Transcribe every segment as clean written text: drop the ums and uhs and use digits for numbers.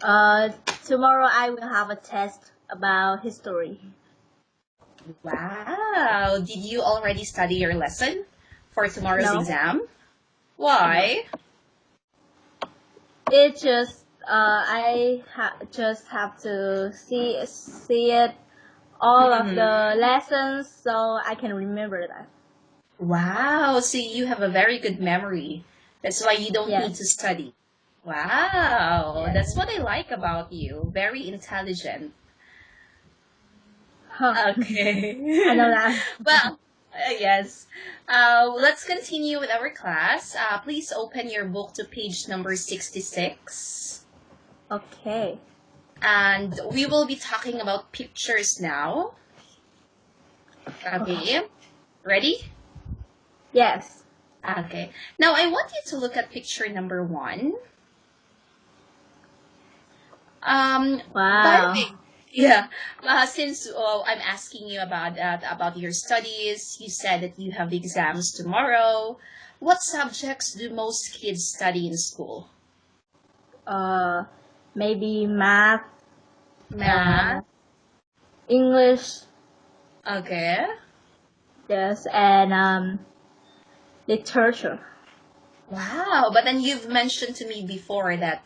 Uh, Tomorrow I will have a test about history. Wow. Did you already study your lesson for tomorrow's No, exam? no. Why? It just just have to see it all of the lessons so I can remember that. Wow. So you have a very good memory. That's why you don't need to Yes. study. Wow. Yes. That's what I like about you. Very intelligent. Huh. Okay. I know that. Well, yes. Let's continue with our class. Please open your book to page number 66. Okay. And we will be talking about pictures now. Okay. Ready? Yes. Okay. Now, I want you to look at picture number 1. By the Wow. way, yeah. Since I'm asking you about your studies, you said that you have exams tomorrow. What subjects do most kids study in school? Maybe math, Math. English, Okay. yes, and literature. Wow. But then you've mentioned to me before that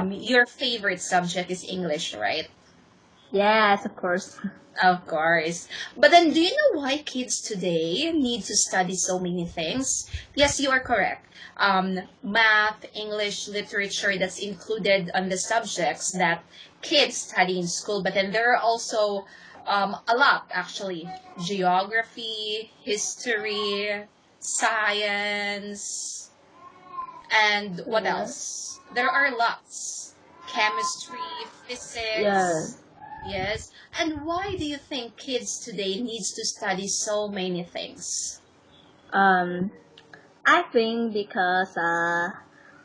your favorite subject is English, right? Yes, of course. Of course. But then, do you know why kids today need to study so many things? Yes, you are correct. Math, English, literature, that's included on the subjects that kids study in school. But then there are also a lot, actually. Geography, history, science, and what Yeah. else? There are lots. Chemistry, physics. Yes. Yes. And why do you think kids today needs to study so many things? I think because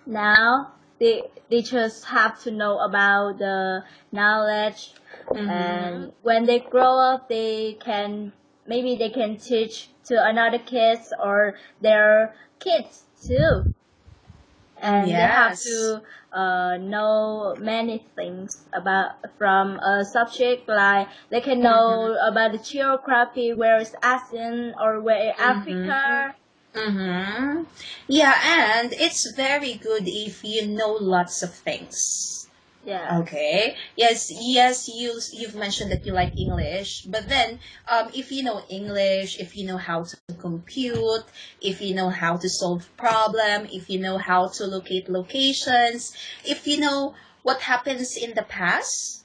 now they just have to know about the knowledge, and when they grow up, maybe they can teach to another kids or their kids too, and they have Yes. to know many things from a subject, like they can know about the geography, where is ASEAN or where is Africa. Mm-hmm. Yeah, and it's very good if you know lots of things. Yeah. Okay. Yes, you've mentioned that you like English, but then if you know English, if you know how to compute, if you know how to solve problem, if you know how to locate locations, if you know what happens in the past,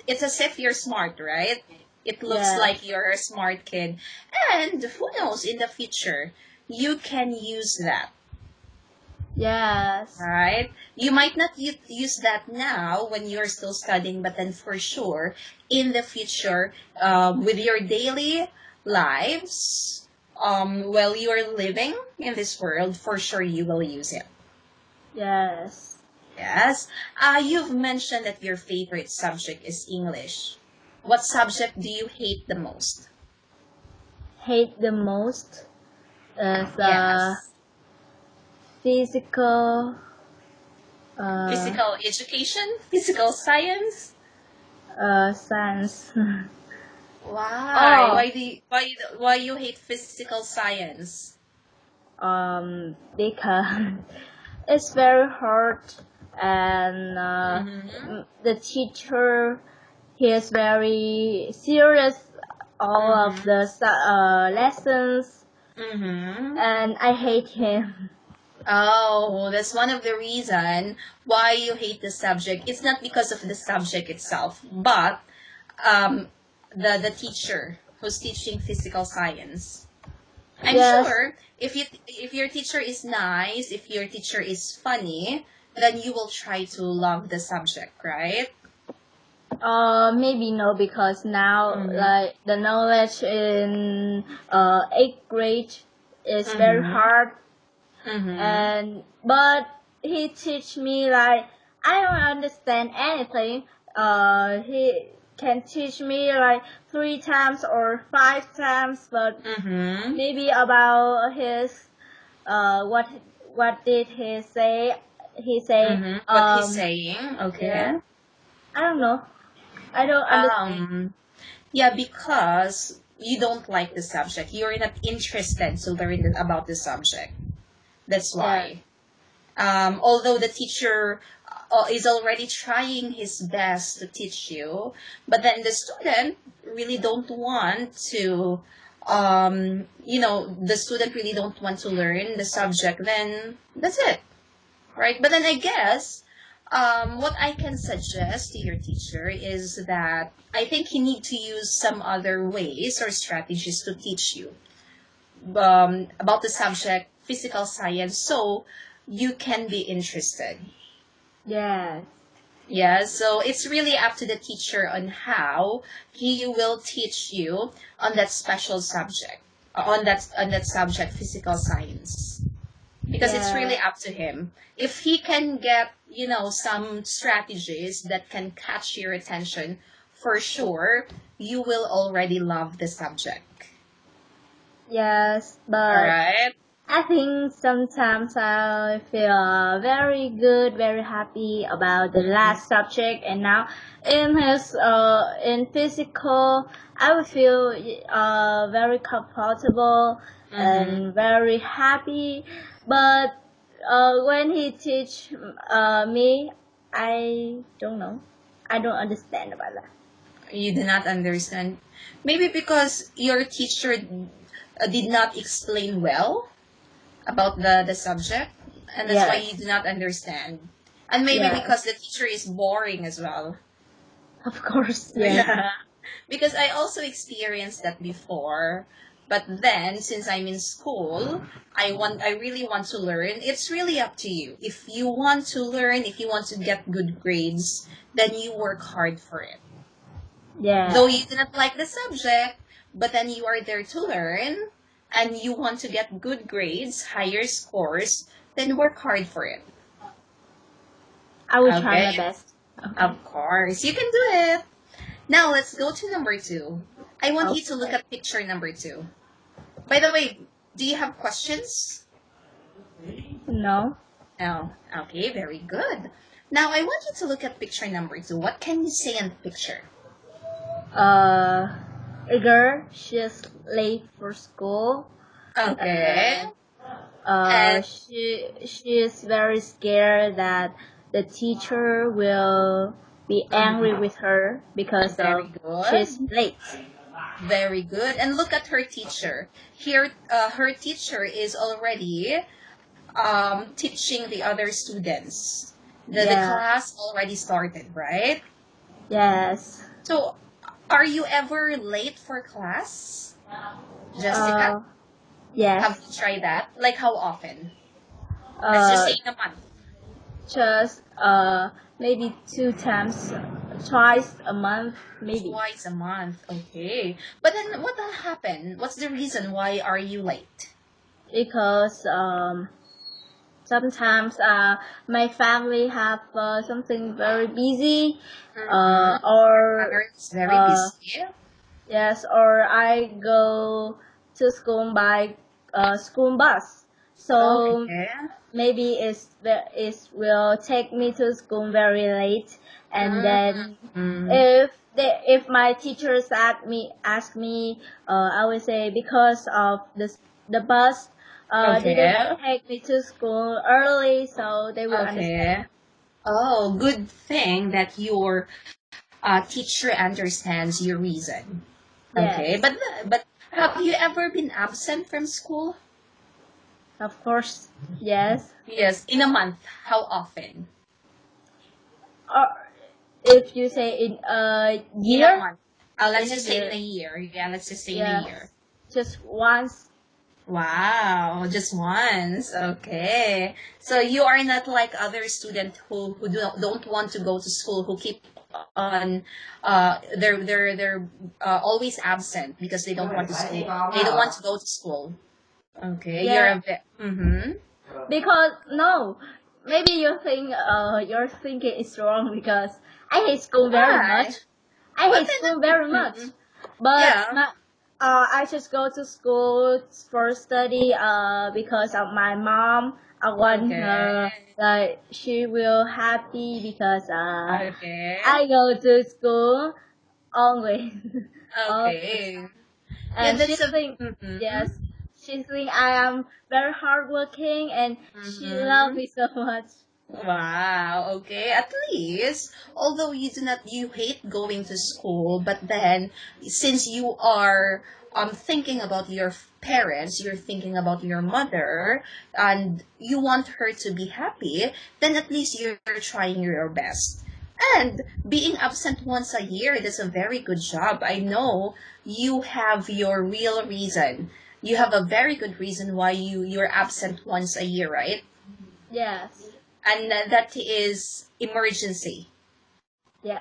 it's as if you're smart, right? It looks Yes. like you're a smart kid. And who knows, in the future, you can use that. Yes. Right? You might not use that now when you're still studying, but then for sure, in the future, with your daily lives, while you're living in this world, for sure you will use it. Yes. Yes. You've mentioned that your favorite subject is English. What subject do you hate the most? Hate the most is Yes. physical. Physical education? Physical science? Science. Why? Oh. Why you hate physical science? Because it's very hard, and the teacher, he is very serious all of the lessons, and I hate him. Oh, that's one of the reason why you hate the subject. It's not because of the subject itself, but um, the teacher who's teaching physical science. I'm Yes. sure if your teacher is nice, if your teacher is funny, then you will try to love the subject, right? Maybe no, because now like the knowledge in 8th grade is very hard, and but he teach me like I don't understand anything. He can teach me like 3 times or 5 times, but maybe about his what did he say he say, What he's saying, okay. yeah, I don't know. I don't understand. Yeah, because you don't like the subject. You're not interested to learn about the subject. That's Yeah, why. Although the teacher is already trying his best to teach you, but then the student really don't want to, the student really don't want to learn the subject, then that's it, right? But then I guess what I can suggest to your teacher is that I think you need to use some other ways or strategies to teach you about the subject physical science so you can be interested. yeah, Yeah, so it's really up to the teacher on how he will teach you on that special subject, on that subject physical science, because it's yeah, really up to him. If he can get, some strategies that can catch your attention, for sure, you will already love the subject. yes. All But right? I think sometimes I feel very good, very happy about the last subject, and now in physical, I would feel very comfortable and very happy. But when he teach me, I don't know. I don't understand about that. You do not understand. Maybe because your teacher did not explain well about the subject, and that's why you Yes, do not understand. And maybe because yes, the teacher is boring as well. of course, yes, Yeah. Because I also experienced that before. But then, since I'm in school, I really want to learn. It's really up to you. If you want to learn, if you want to get good grades, then you work hard for it. Though yeah. you didn't like the subject, but then you are there to learn and you want to get good grades, higher scores, then work hard for it. I will try Okay? my best. Okay. Of course. You can do it. Now let's go to number 2. I want you to look Okay. at picture number 2. By the way, do you have questions? No. No. Okay, very good. Now I want you to look at picture number 2. What can you say on the picture? Uh, a girl, she's late for school. Okay. And And she is very scared that the teacher will be angry with her because very of good. she's late. Very good. And look at her teacher. Here, her teacher is already teaching the other students. The Yeah. class already started, right? Yes. So, are you ever late for class, Jessica? Uh, yes. Have you tried that? Like how often? Let's just Uh, say in a month. just maybe twice a month, maybe. Twice a month. Okay. But then what happened? What's the reason why are you late? Because sometimes my family have something very busy, or It's very busy. yes, or I go to school by school bus. So Okay. maybe it will take me to school very late, and then Mm. if my teachers ask me, I will say because of the bus didn't Okay. take me to school early, so they will understand. Okay. Oh, good thing that your teacher understands your reason. Okay, Yes, but have you ever been absent from school? of course. Yes. Yes, in a month. How often? Or if you say in a In a year, month. Let's in a just say in year, a year. Yeah, let's just say in a year. yes, just once. Wow, just once. Okay. So you are not like other students who don't want to go to school, who keep on they're always absent because they don't want to school. They don't want to go to school. Okay. You're Yeah, a bit because no, maybe you think your thinking is wrong because I hate school very much. Why? I But hate school then very much, but yeah. I just go to school for study because of my mom. I want Okay. her like she will happy because Okay. I go to school always. All the Okay. time. Yeah, And she that's a. think Mm-hmm. yes, she think I am very hardworking and she love me so much. Wow, okay. At least, although you hate going to school, but then since you are thinking about your parents, you're thinking about your mother, and you want her to be happy, then at least you're trying your best. And being absent once a year, that's a very good job. I know you have your real reason. You have a very good reason why you're absent once a year, right? Yes. And that is emergency, Yeah.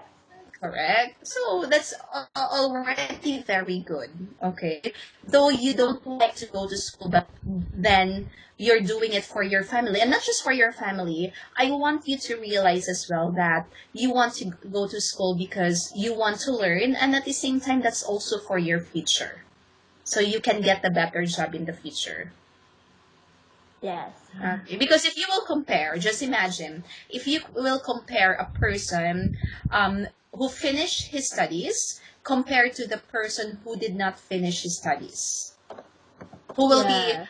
correct? So that's already very good. Okay, though you don't like to go to school, but then you're doing it for your family, and not just for your family. I want you to realize as well that you want to go to school because you want to learn, and at the same time that's also for your future, so you can get a better job in the future. Yes. Okay, because if you will compare, just imagine, if you will compare a person who finished his studies compared to the person who did not finish his studies, who will be Yeah.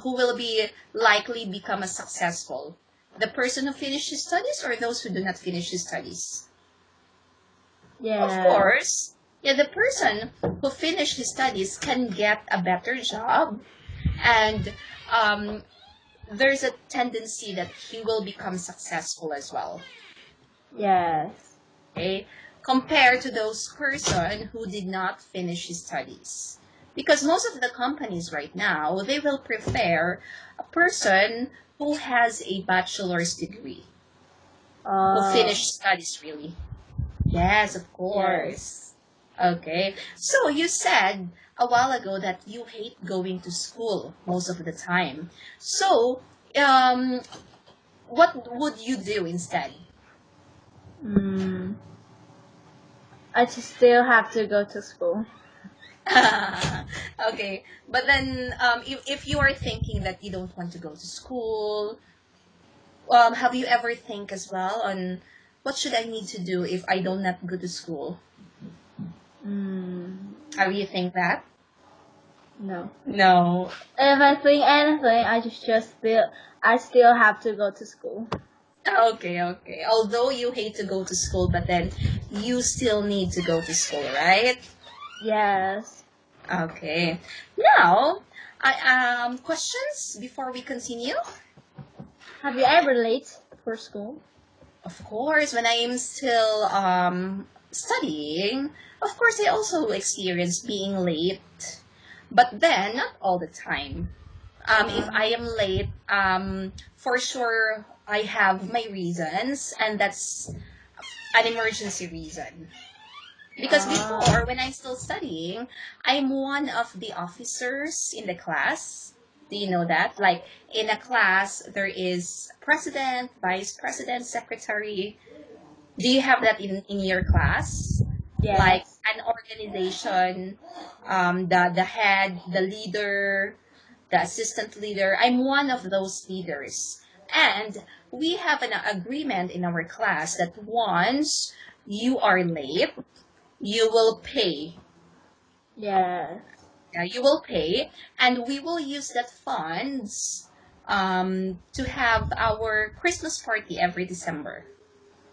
who will be likely become a successful? The person who finished his studies or those who do not finish his studies? Of Yeah. course, yeah, the person who finished his studies can get a better job and um, there's a tendency that he will become successful as well. Yes. Okay, compared to those person who did not finish his studies, because most of the companies right now they will prefer a person who has a bachelor's degree, who finished studies really. Yes, of Yes. course. Okay, so you said a while ago that you hate going to school most of the time. So, um, what would you do instead? Mm. I just still have to go to school. Okay, but then if you are thinking that you don't want to go to school, have you ever think as well on what should I need to do if I don't not go to school? Mm. Have you think that? No. No. If I think anything, I still have to go to school. Okay, okay. Although you hate to go to school, but then you still need to go to school, right? Yes. Okay. Now, questions before we continue? Have you ever late for school? Of course, when I am still studying, of course, I also experience being late, but then not all the time. If I am late, for sure I have my reasons, and that's an emergency reason. Because before, when I'm still studying, I'm one of the officers in the class. Do you know that? Like in a class, there is president, vice president, secretary. Do you have that in your class? Like Yes. an organization, the head, the leader, the assistant leader. I'm one of those leaders. And we have an agreement in our class that once you are late, you will pay. Yes. Yeah, you will pay, and we will use that funds to have our Christmas party every December.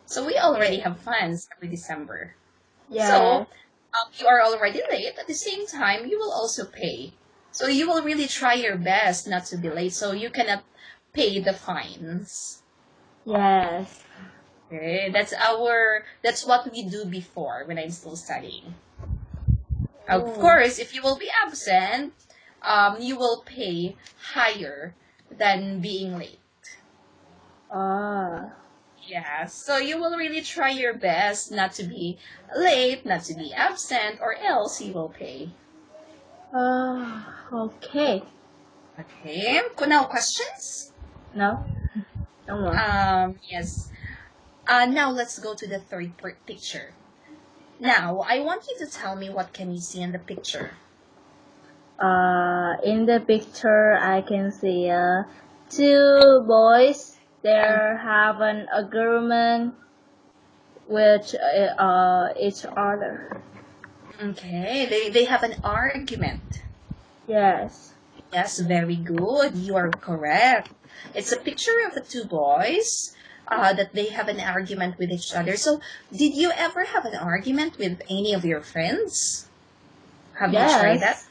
So we already have funds every December. So Yes. you are already late. At the same time, you will also pay. So you will really try your best not to be late, so you cannot pay the fines. Yes. Okay, that's what we do before when I'm still studying. Of Oh. course, if you will be absent, you will pay higher than being late. Ah. Yeah, so you will really try your best not to be late, not to be absent, or else you will pay. Okay. Okay, now questions? No? No more. Yes. Now let's go to the third picture. Now, I want you to tell me what can you see in the picture. In the picture, I can see two boys, they have an agreement with each other. Okay, they have an argument. Yes. Yes, very good. You are correct. It's a picture of the two boys that they have an argument with each other. So, did you ever have an argument with any of your friends? Have you tried that?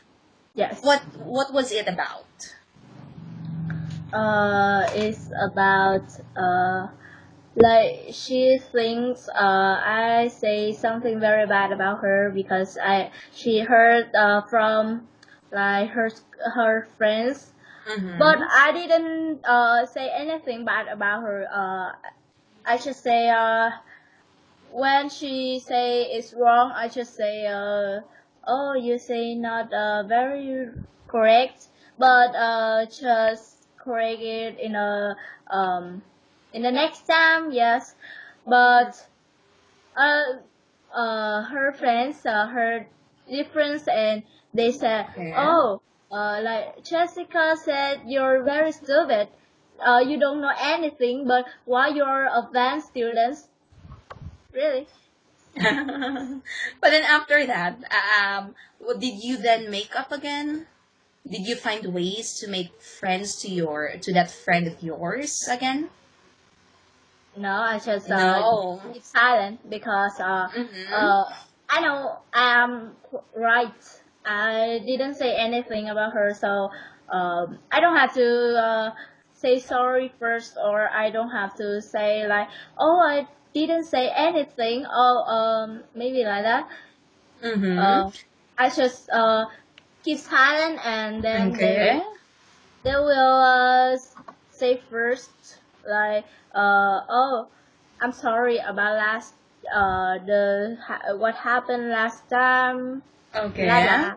Yes. What was it about? It's about like she thinks I say something very bad about her because she heard from like her friends, but I didn't say anything bad about her. I just say when she say it's wrong, I just say oh, you say not very correct, but just correct it in the next time. Yes, but her friends heard difference and they said, oh, like Jessica said, you're very stupid. You don't know anything, but why you're advanced students? Really? But then after that, did you then make up again? Did you find ways to make friends to that friend of yours again? No, I just No. keep silent because I know I am right. I didn't say anything about her, so I don't have to say sorry first, or I don't have to say like, oh, I didn't say anything, or maybe like that. I just keep silent, and then they will say first like oh, I'm sorry about what happened last time. Okay. La la.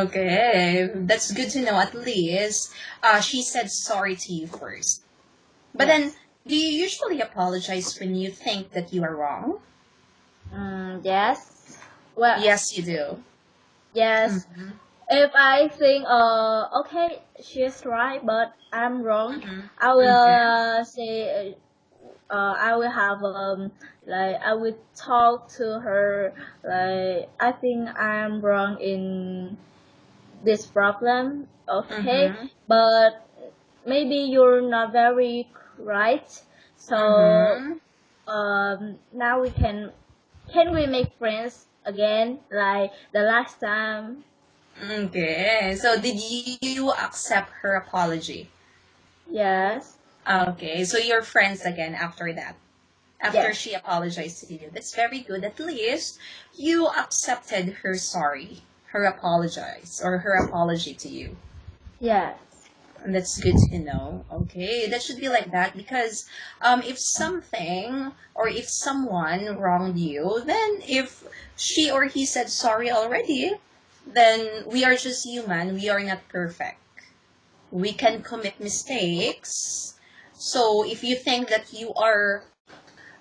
Okay, that's good to know. At least she said sorry to you first. But then, do you usually apologize when you think that you are wrong? Yes. Well, yes, you do. Yes. If I think okay, she's right, but I'm wrong, I will say I will have like I will talk to her like I think I'm wrong in this problem, okay, but maybe you're not very right, so now can we make friends again like the last time? Okay, so did you accept her apology? Yes. Okay, so you're friends again after that? After Yes. she apologized to you. That's very good. At least you accepted her sorry, her apology to you. Yes. And that's good to know. Okay, that should be like that because if something or if someone wronged you, then if she or he said sorry already, then we are just human. We are not perfect. We can commit mistakes. So if you think that you are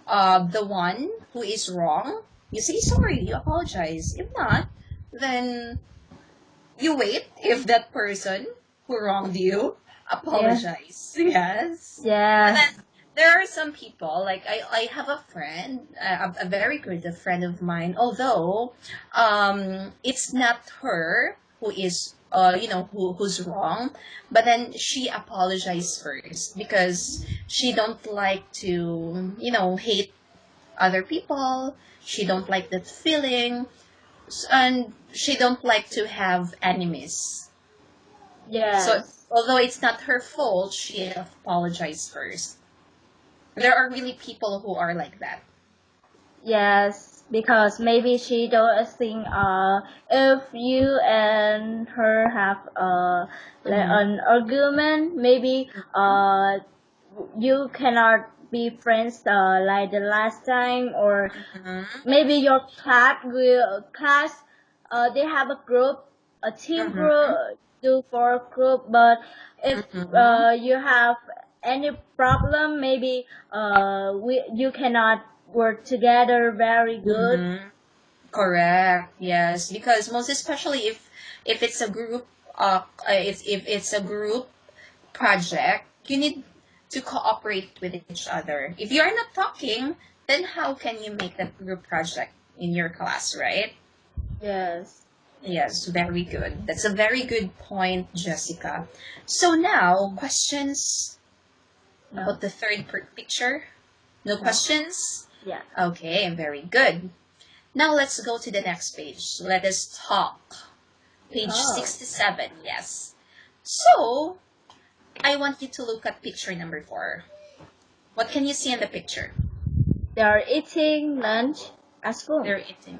the one who is wrong, you say sorry, you apologize. If not, then you wait if that person who wronged you apologize. Yes. Yes. Then there are some people, like I have a friend, a very good friend of mine, although it's not her who is who's wrong, but then she apologized first because she don't like to hate other people. She don't like that feeling, and she don't like to have enemies. Yes. So although it's not her fault, she apologized first. There are really people who are like that. Yes, because maybe she don't think if you and her have like an argument, maybe you cannot be friends like the last time, or maybe your class they have a group, a team group, do for a group, but if you have any problem, maybe you cannot work together very good. Correct. Yes, because most especially if it's a group if it's a group project, You need to cooperate with each other. If you are not talking, then how can you make that group project in your class, right? Yes. Yes, very good. That's a very good point, Jessica. So now, questions No. about the third picture? No questions? Yeah. Okay, very good. Now let's go to the next page. Let us talk. Page 67, yes. So, I want you to look at picture number 4. What can you see in the picture? They are eating lunch at school. They're eating.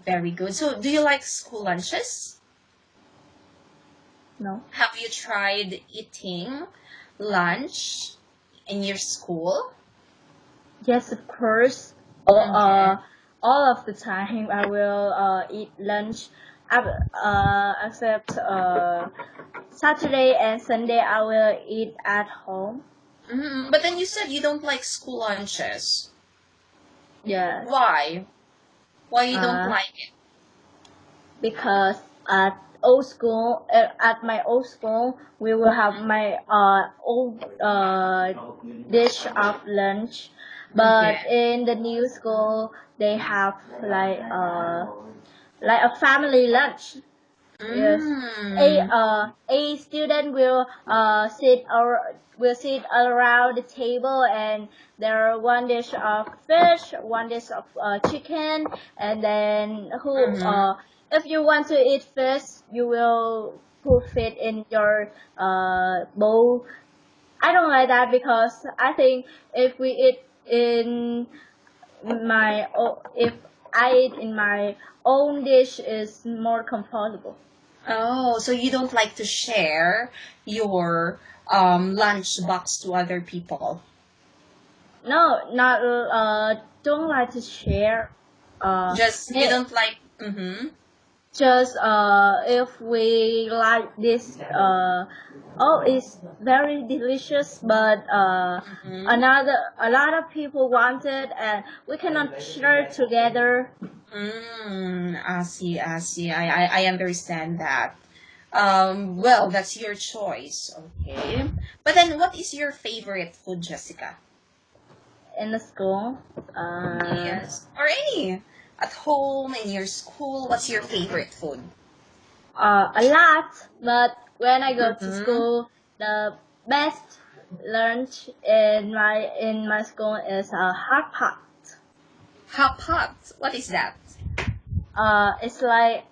Very good. So, do you like school lunches? No. Have you tried eating lunch in your school? Yes, of course. Okay. All of the time I will eat lunch. Except Saturday and Sunday I will eat at home. But then you said you don't like school lunches. Yes. Why? Why you don't like it? Because at my old school, we will have my old dish of lunch, but in the new school they have like a family lunch. Yes, a student will sit around the table, and there are one dish of fish, one dish of chicken, and then if you want to eat fish, you will put it in your bowl. I don't like that because I think if we eat in if I eat in my own dish is more comfortable. Oh, so you don't like to share your lunch box to other people? No, not don't like to share. Just you don't like. Mm-hmm. Just if we like this it's very delicious, but a lot of people want it, and we cannot share together. I see. I see. I understand that. Well, that's your choice. Okay. But then, what is your favorite food, Jessica? In the school, Yes. Or any. At home, in your school, what's your favorite food? a lot, but when I go to school, the best lunch in my school is a hot pot. Hot pot. What is that? It's like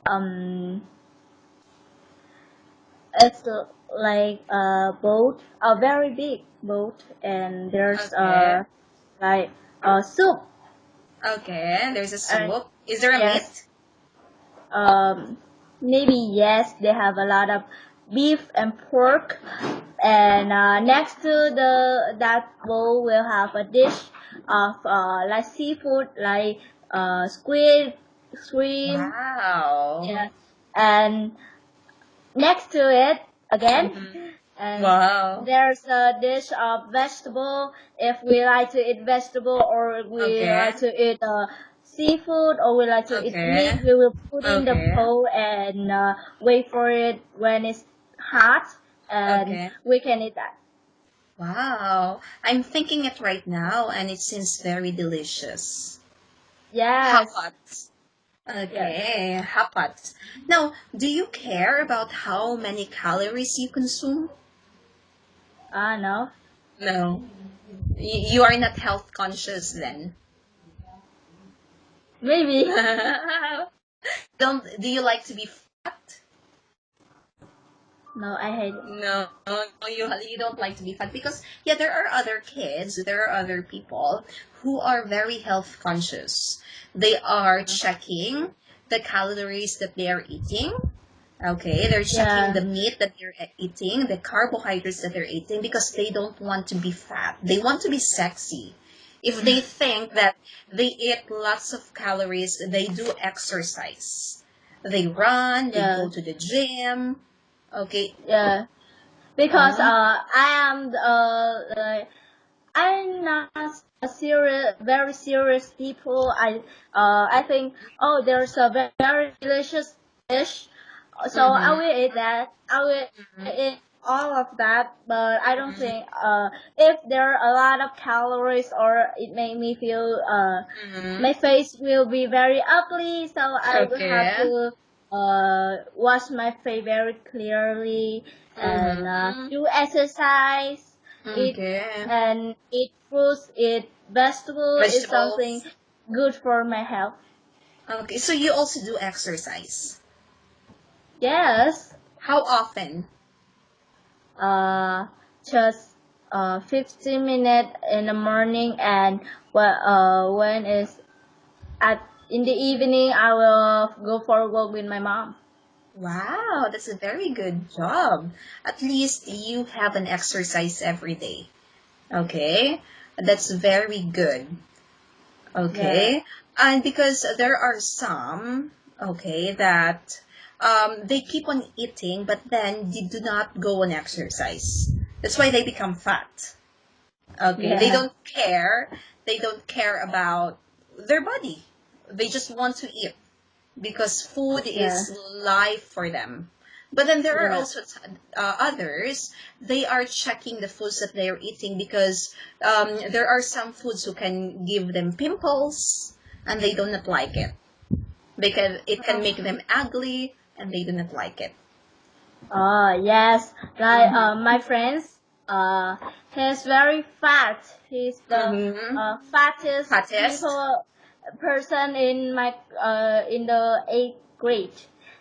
it's like a boat, a very big boat, and there's like a soup. Okay, there's a soup. And Is there a yes, meat? maybe yes, they have a lot of beef and pork, and next to that bowl will have a dish of like seafood, like squid, shrimp. Wow. Yeah, and next to it again, and Wow. there's a dish of vegetable. If we like to eat vegetable, or we like to eat seafood, or we like to eat meat, we will put in the bowl and wait for it when it's hot, and we can eat that. Wow. I'm thinking it right now, and it seems very delicious. Yes. Hot. Okay, hot. Now, do you care about how many calories you consume? No. No. You are not health conscious then. Maybe. Do you like to be fat? No, I hate it. No, you don't like to be fat because there are other kids, there are other people who are very health conscious. They are checking the calories that they are eating. Okay, they're checking the meat that they're eating, the carbohydrates that they're eating, because they don't want to be fat. They want to be sexy. If they think that they eat lots of calories, they do exercise. They run, they go to the gym. Okay. Yeah. Because I'm not a very serious people. I think, there's a very delicious dish, so I will eat that. I will eat all of that, but I don't think if there are a lot of calories or it make me feel my face will be very ugly, so I will have Okay. to wash my face very clearly and do exercise, eat Okay. and eat fruits, eat vegetables is something Vegetables. good for my health. Okay, so you also do exercise. Yes. How often? Just 15 minutes in the morning, and when it's in the evening, I will go for a walk with my mom. Wow, that's a very good job. At least you have an exercise every day. Okay, that's very good. Okay, Yeah. and because there are some, okay, that they keep on eating, but then they do not go on exercise. That's why they become fat. Okay, they Yeah. don't care. They don't care about their body. They just want to eat because food Yeah. is life for them. But then there are Yeah. also others. They are checking the foods that they are eating because there are some foods who can give them pimples, and they do not like it because it can make them ugly, and they do not like it. Yes. Like my friends, he's very fat. He's the Mm-hmm. fattest Fattest. person in my in the 8th grade.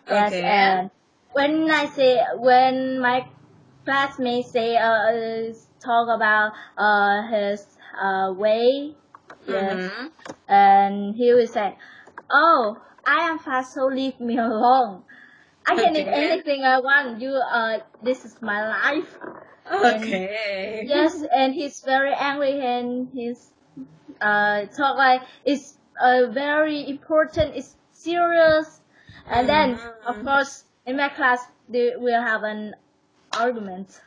Yes, Okay. and when my classmates say talk about his weight, yes, Mm-hmm. and he will say, "Oh, I am fat, so leave me alone. I can eat Okay. anything I want. This is my life." And Okay. yes, and he's very angry, and he's talk like it's very important, it's serious. And then, of Mm-hmm. course, in my class, they will have an argument.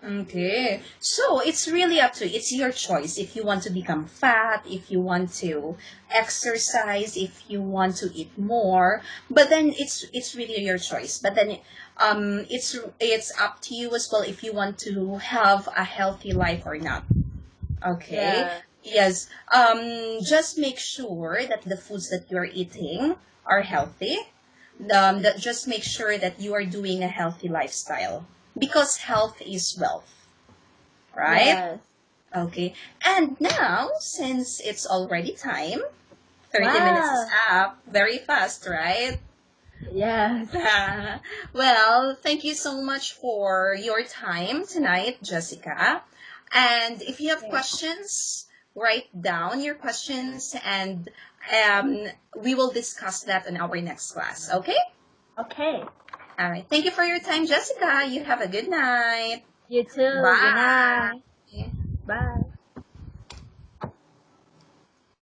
Okay. So it's really up to you. It's your choice if you want to become fat, if you want to exercise, if you want to eat more. But then it's really your choice. But then it's up to you as well if you want to have a healthy life or not. Okay. Yeah. Yes. Just make sure that the foods that you're eating are healthy. That just make sure that you are doing a healthy lifestyle because health is wealth, right? Yes. Okay. And now, since it's already time, 30 minutes is Wow. up very fast, right? Yes. Well, thank you so much for your time tonight, Jessica. And if you have Okay. questions, write down your questions and we will discuss that in our next class. Okay? Okay. All right. Thank you for your time, Jessica. You have a good night. You too. Good Bye. night.